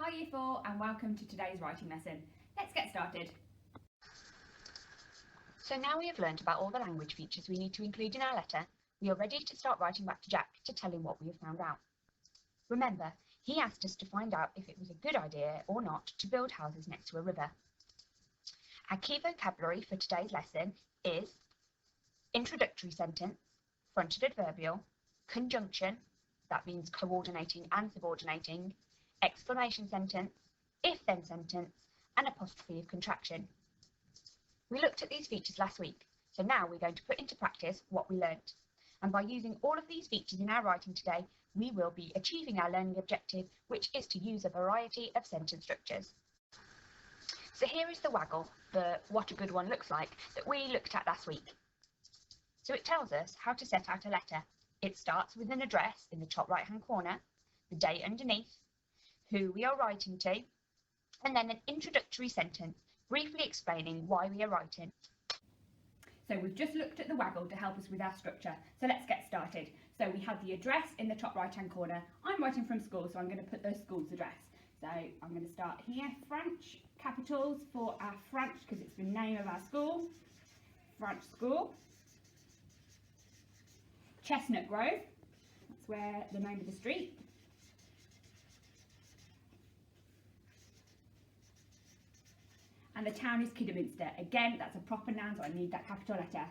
Hi Year 4 and welcome to today's writing lesson. Let's get started. So now we have learned about all the language features we need to include in our letter, we are ready to start writing back to Jack to tell him what we have found out. Remember, he asked us to find out if it was a good idea or not to build houses next to a river. Our key vocabulary for today's lesson is introductory sentence, fronted adverbial, conjunction, that means coordinating and subordinating, exclamation sentence, if-then sentence, and apostrophe of contraction. We looked at these features last week, so now we're going to put into practice what we learnt. And by using all of these features in our writing today, we will be achieving our learning objective, which is to use a variety of sentence structures. So here is the Waggle, the what a good one looks like, that we looked at last week. So it tells us how to set out a letter. It starts with an address in the top right-hand corner, the date underneath, who we are writing to, and then an introductory sentence briefly explaining why we are writing. So we've just looked at the Waggle to help us with our structure, so let's get started. So we have the address in the top right hand corner. I'm writing from school, so I'm going to put the school's address. So I'm going to start here, French, capitals for our French because it's the name of our school, French school. Chestnut Grove, that's where the name of the street. And the town is Kidderminster. Again, that's a proper noun, so I need that capital letter.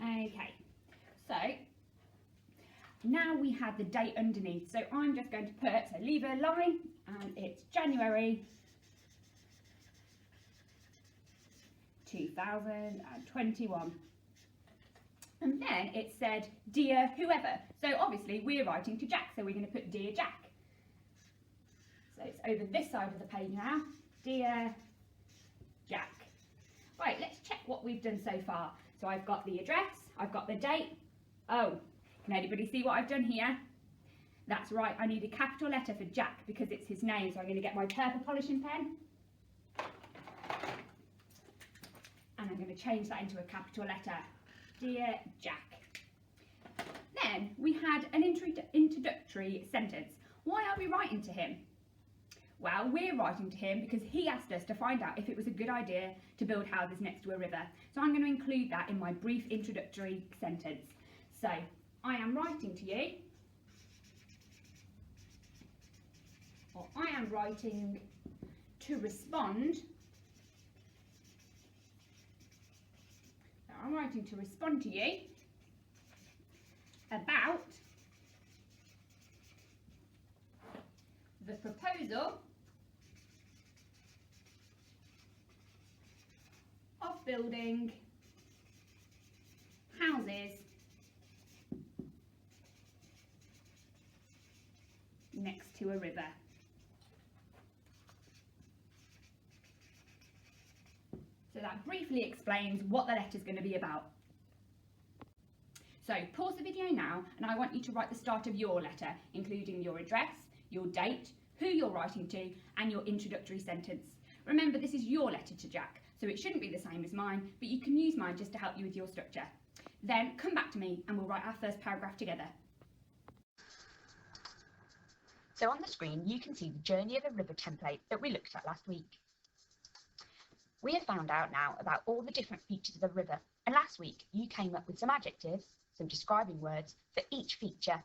Okay, so now we have the date underneath. So I'm just going to put, so leave a line, and it's January 2021. And then it said, dear whoever. So obviously we're writing to Jack, so we're going to put dear Jack. So it's over this side of the page now, dear Jack. Right, let's check what we've done so far. So I've got the address, I've got the date. Oh, can anybody see what I've done here? That's right, I need a capital letter for Jack because it's his name. So I'm going to get my purple polishing pen. And I'm going to change that into a capital letter. Dear Jack. Then we had an introductory sentence. Why are we writing to him? Well, we're writing to him because he asked us to find out if it was a good idea to build houses next to a river. So I'm going to include that in my brief introductory sentence. So I am writing to you, or I am writing to respond. I'm writing to respond to you about the proposal of building houses next to a river. So that briefly explains what the letter is going to be about. So pause the video now and I want you to write the start of your letter, including your address, your date, who you're writing to, and your introductory sentence. Remember, this is your letter to Jack, so it shouldn't be the same as mine, but you can use mine just to help you with your structure. Then come back to me and we'll write our first paragraph together. So on the screen you can see the Journey of a River template that we looked at last week. We have found out now about all the different features of a river, and last week you came up with some adjectives, some describing words for each feature.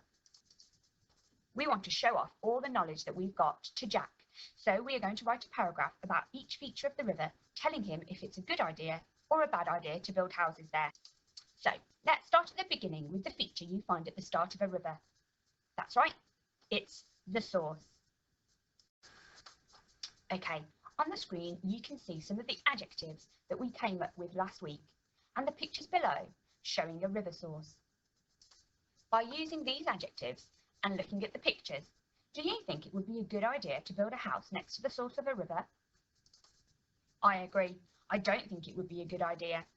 We want to show off all the knowledge that we've got to Jack, so we are going to write a paragraph about each feature of the river, telling him if it's a good idea or a bad idea to build houses there. So let's start at the beginning with the feature you find at the start of a river. That's right, it's the source. Okay. On the screen, you can see some of the adjectives that we came up with last week, and the pictures below showing a river source. By using these adjectives and looking at the pictures, do you think it would be a good idea to build a house next to the source of a river? I agree. I don't think it would be a good idea.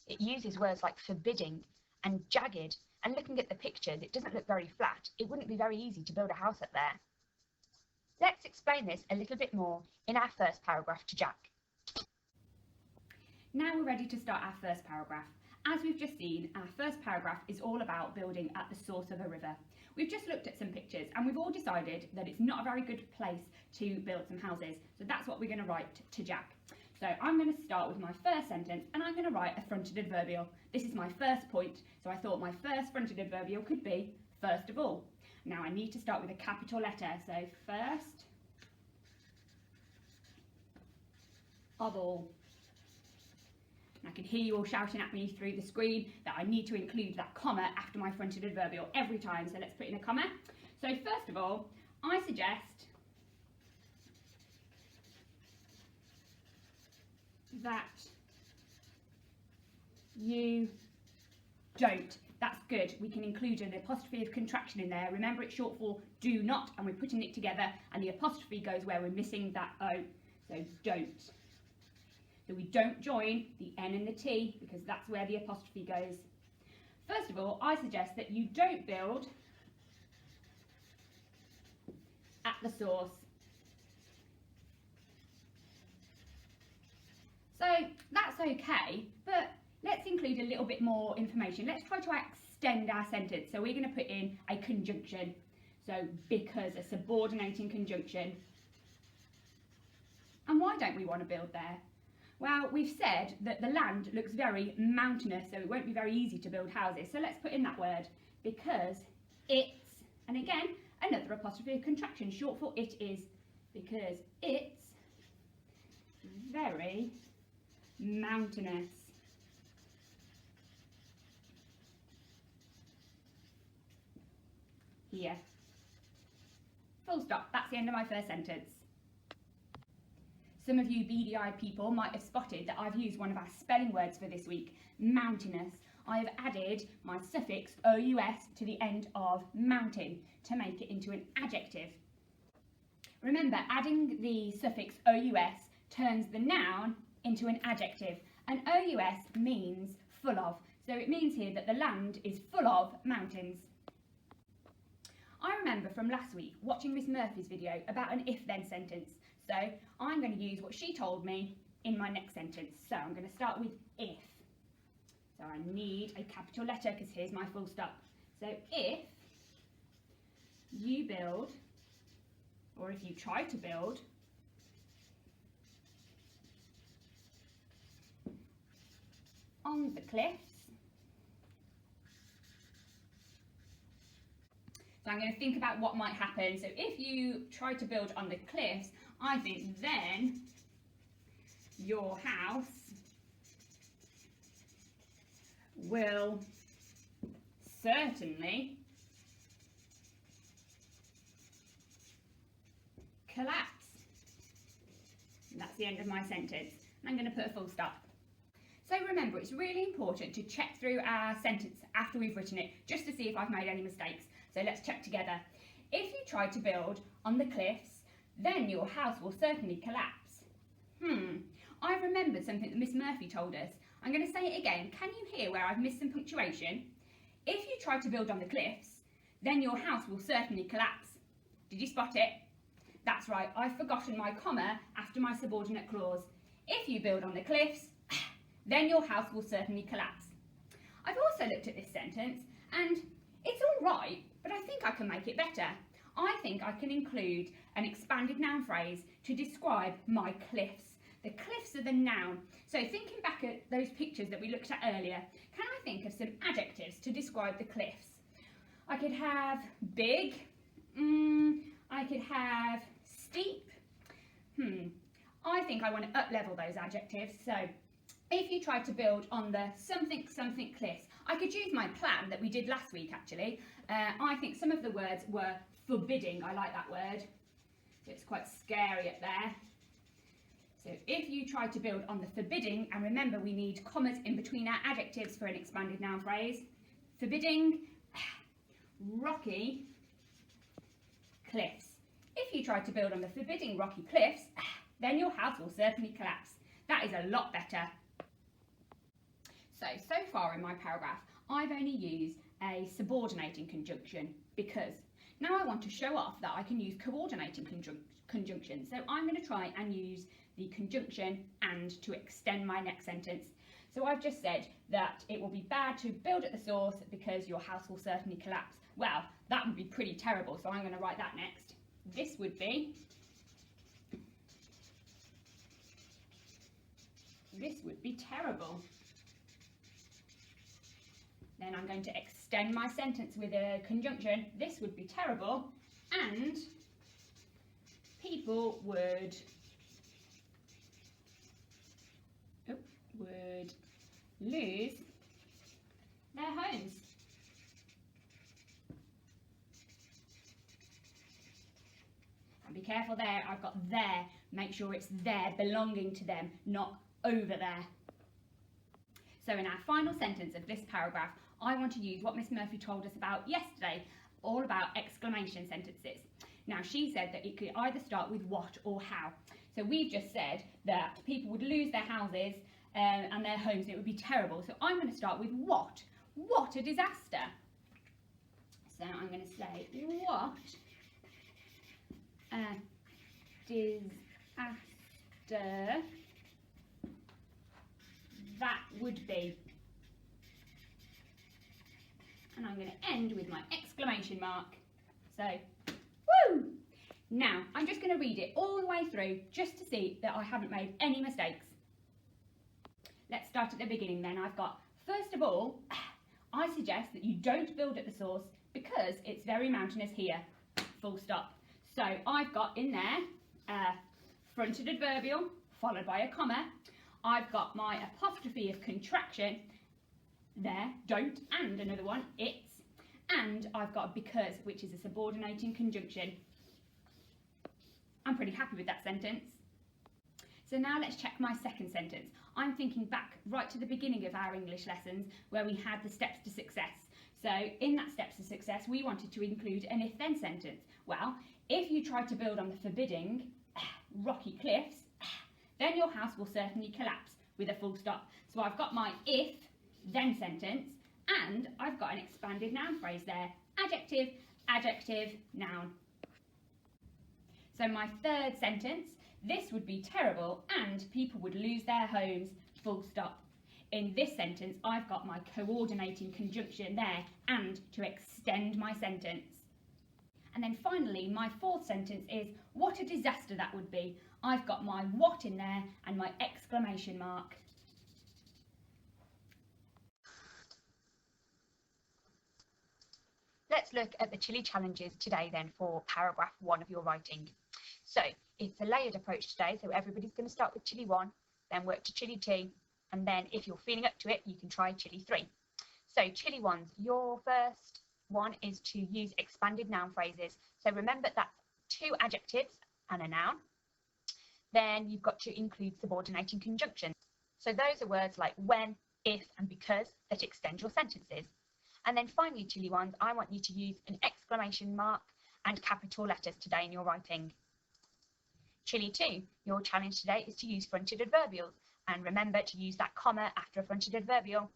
It uses words like forbidding and jagged, and looking at the pictures, it doesn't look very flat. It wouldn't be very easy to build a house up there. Let's explain this a little bit more in our first paragraph to Jack. Now we're ready to start our first paragraph. As we've just seen, our first paragraph is all about building at the source of a river. We've just looked at some pictures and we've all decided that it's not a very good place to build some houses. So that's what we're going to write to Jack. So I'm going to start with my first sentence and I'm going to write a fronted adverbial. This is my first point, so I thought my first fronted adverbial could be first of all. Now I need to start with a capital letter, so first of all. And I can hear you all shouting at me through the screen that I need to include that comma after my fronted adverbial every time, so let's put in a comma. So first of all, I suggest that you don't. That's good. We can include an apostrophe of contraction in there. Remember, it's short for do not, and we're putting it together, and the apostrophe goes where we're missing that O. So don't. So we don't join the N and the T because that's where the apostrophe goes. First of all, I suggest that you don't build at the source. So that's okay, but let's include a little bit more information. Let's try to extend our sentence. So we're going to put in a conjunction. So because, a subordinating conjunction. And why don't we want to build there? Well, we've said that the land looks very mountainous, so it won't be very easy to build houses. So let's put in that word, because it's, and again, another apostrophe of contraction, short for it is, because it's very mountainous. Here. Full stop. That's the end of my first sentence. Some of you beady-eyed people might have spotted that I've used one of our spelling words for this week, mountainous. I have added my suffix OUS to the end of mountain to make it into an adjective. Remember, adding the suffix OUS turns the noun into an adjective, and OUS means full of. So it means here that the land is full of mountains. I remember from last week watching Miss Murphy's video about an if-then sentence. So I'm going to use what she told me in my next sentence. So I'm going to start with if. So I need a capital letter because here's my full stop. So if you build, or if you try to build, on the cliffs. So I'm going to think about what might happen. So if you try to build on the cliffs, I think then your house will certainly collapse. And that's the end of my sentence. And I'm going to put a full stop. So remember, it's really important to check through our sentence after we've written it, just to see if I've made any mistakes. So let's check together. If you try to build on the cliffs, then your house will certainly collapse. I've remembered something that Miss Murphy told us. I'm going to say it again. Can you hear where I've missed some punctuation? If you try to build on the cliffs, then your house will certainly collapse. Did you spot it? That's right, I've forgotten my comma after my subordinate clause. If you build on the cliffs, then your house will certainly collapse. I've also looked at this sentence and it's all right, but I think I can make it better. I think I can include an expanded noun phrase to describe my cliffs. The cliffs are the noun. So thinking back at those pictures that we looked at earlier, can I think of some adjectives to describe the cliffs? I could have big, I could have steep. I think I want to up-level those adjectives. So if you try to build on the something cliffs, I could use my plan that we did last week actually. I think some of the words were forbidding. I like that word. It's quite scary up there. So if you try to build on the forbidding, and remember we need commas in between our adjectives for an expanded noun phrase. Forbidding, rocky cliffs. If you try to build on the forbidding rocky cliffs, then your house will certainly collapse. That is a lot better. So far in my paragraph, I've only used a subordinating conjunction because now I want to show off that I can use coordinating conjunctions. So I'm going to try and use the conjunction and to extend my next sentence. So So I've just said that it will be bad to build at the source because your house will certainly collapse. Well, that would be pretty terrible, so I'm going to write that next. This would be terrible. Then I'm going to extend my sentence with a conjunction. This would be terrible, and people would lose their homes. And be careful there, I've got there. Make sure it's there, belonging to them, not over there. So in our final sentence of this paragraph, I want to use what Miss Murphy told us about yesterday, all about exclamation sentences. Now, she said that it could either start with what or how. So we've just said that people would lose their houses and their homes, and it would be terrible. So I'm going to start with what. What a disaster. So I'm going to say, what a disaster that would be. And I'm going to end with my exclamation mark. So, woo! Now, I'm just going to read it all the way through just to see that I haven't made any mistakes. Let's start at the beginning then. I've got, first of all, I suggest that you don't build at the source because it's very mountainous here, full stop. So I've got in there a fronted adverbial followed by a comma. I've got my apostrophe of contraction there, don't, and another one, it's, and I've got because, which is a subordinating conjunction. I'm pretty happy with that sentence. So now let's check my second sentence. I'm thinking back right to the beginning of our English lessons where we had the steps to success. So in that steps to success, we wanted to include an if-then sentence. Well, if you try to build on the forbidding rocky cliffs, then your house will certainly collapse with a full stop. So I've got my if-then sentence, and I've got an expanded noun phrase there. Adjective, adjective, noun. So my third sentence, this would be terrible and people would lose their homes, full stop. In this sentence, I've got my coordinating conjunction there, and, to extend my sentence. And then finally, my fourth sentence is, what a disaster that would be. I've got my what in there and my exclamation mark. Let's look at the chili challenges today then for paragraph 1 of your writing. So it's a layered approach today, so everybody's going to start with chili 1, then work to chili 2, and then if you're feeling up to it, you can try chili 3. So chili 1, your first one is to use expanded noun phrases. So remember that's 2 adjectives and a noun. Then you've got to include subordinating conjunctions. So those are words like when, if, and because that extend your sentences. And then finally, chili 1, I want you to use an exclamation mark and capital letters today in your writing. Chili 2, your challenge today is to use fronted adverbials, and remember to use that comma after a fronted adverbial.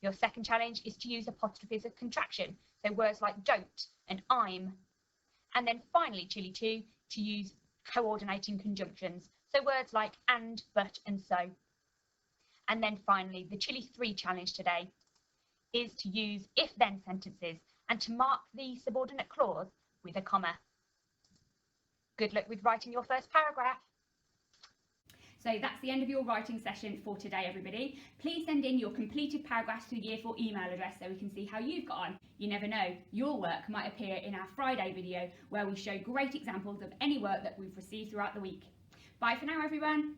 Your second challenge is to use apostrophes of contraction, so words like don't and I'm. And then finally, chili 2, to use coordinating conjunctions, so words like and, but, and so. And then finally, the chili 3 challenge today is to use if-then sentences and to mark the subordinate clause with a comma. Good luck with writing your first paragraph. So that's the end of your writing session for today, everybody. Please send in your completed paragraphs to the Year 4 email address so we can see how you've got on. You never know, your work might appear in our Friday video where we show great examples of any work that we've received throughout the week. Bye for now, everyone.